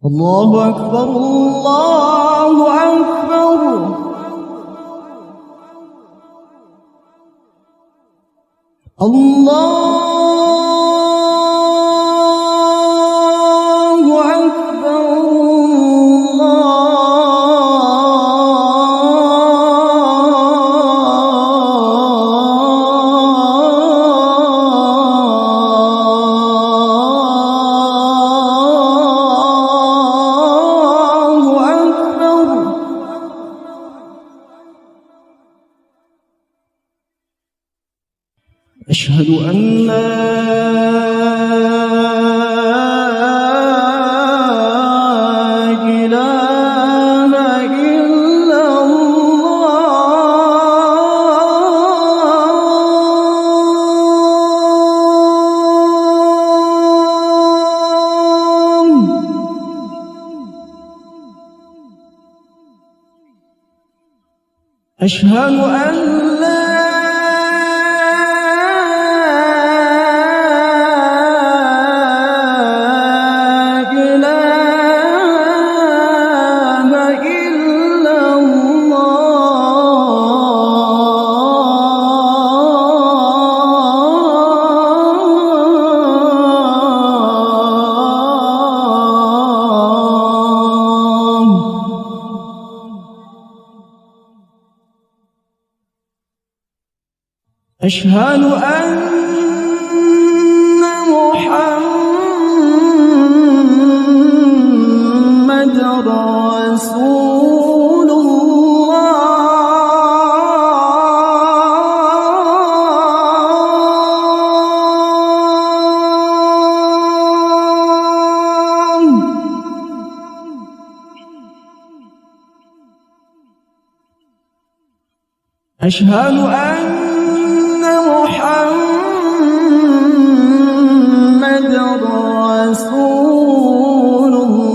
الله أكبر الله أكبر. الله أشهد أن لا إله إلا الله. أشهد أن لا أشهد أن محمدًا رسول الله. أشهد أن محمدًا رسول الله.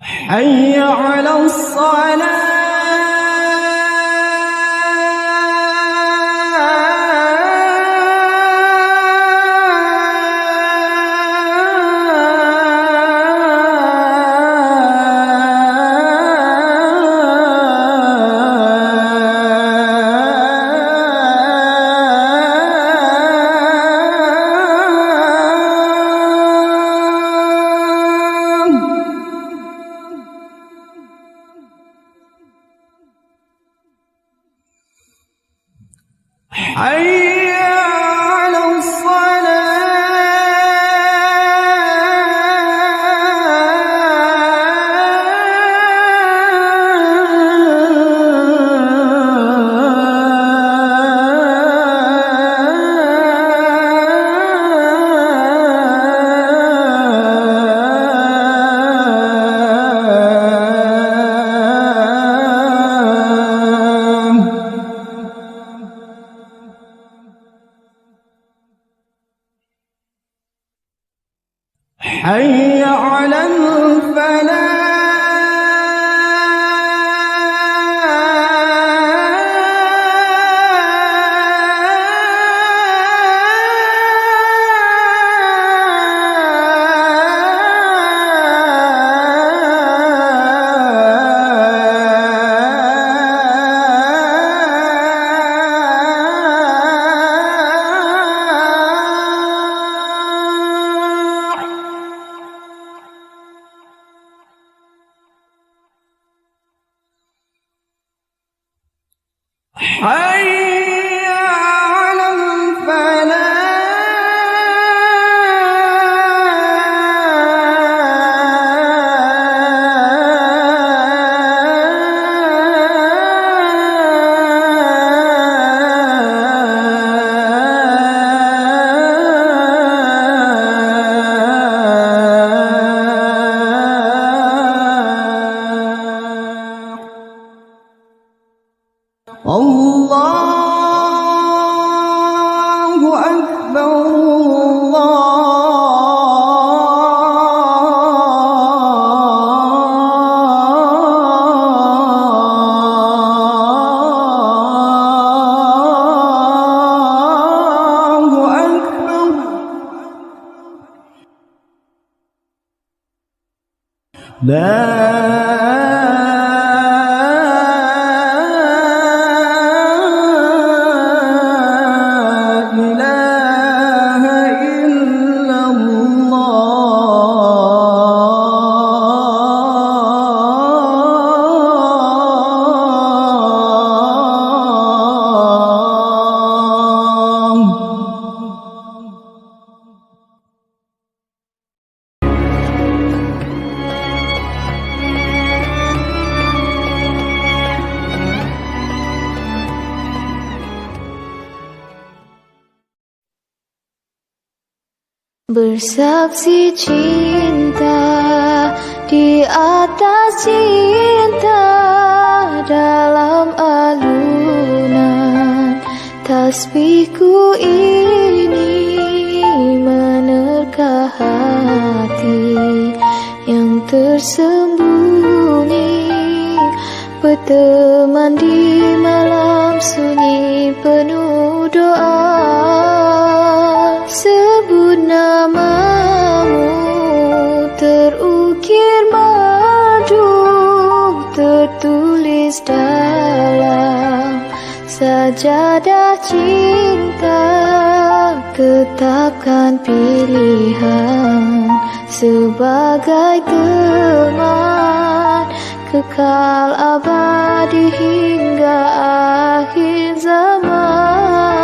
حي على الصلاة. حي على حي على الفلاح. لا إله إلا Bersaksi cinta di atas cinta dalam alunan tasbihku ini menerka hati yang tersembunyi, berteman di malam sunyi penuh doa. Sebut namamu terukir madu, tertulis dalam sajadah cinta. Tetapkan pilihan sebagai teman kekal abadi hingga akhir zaman.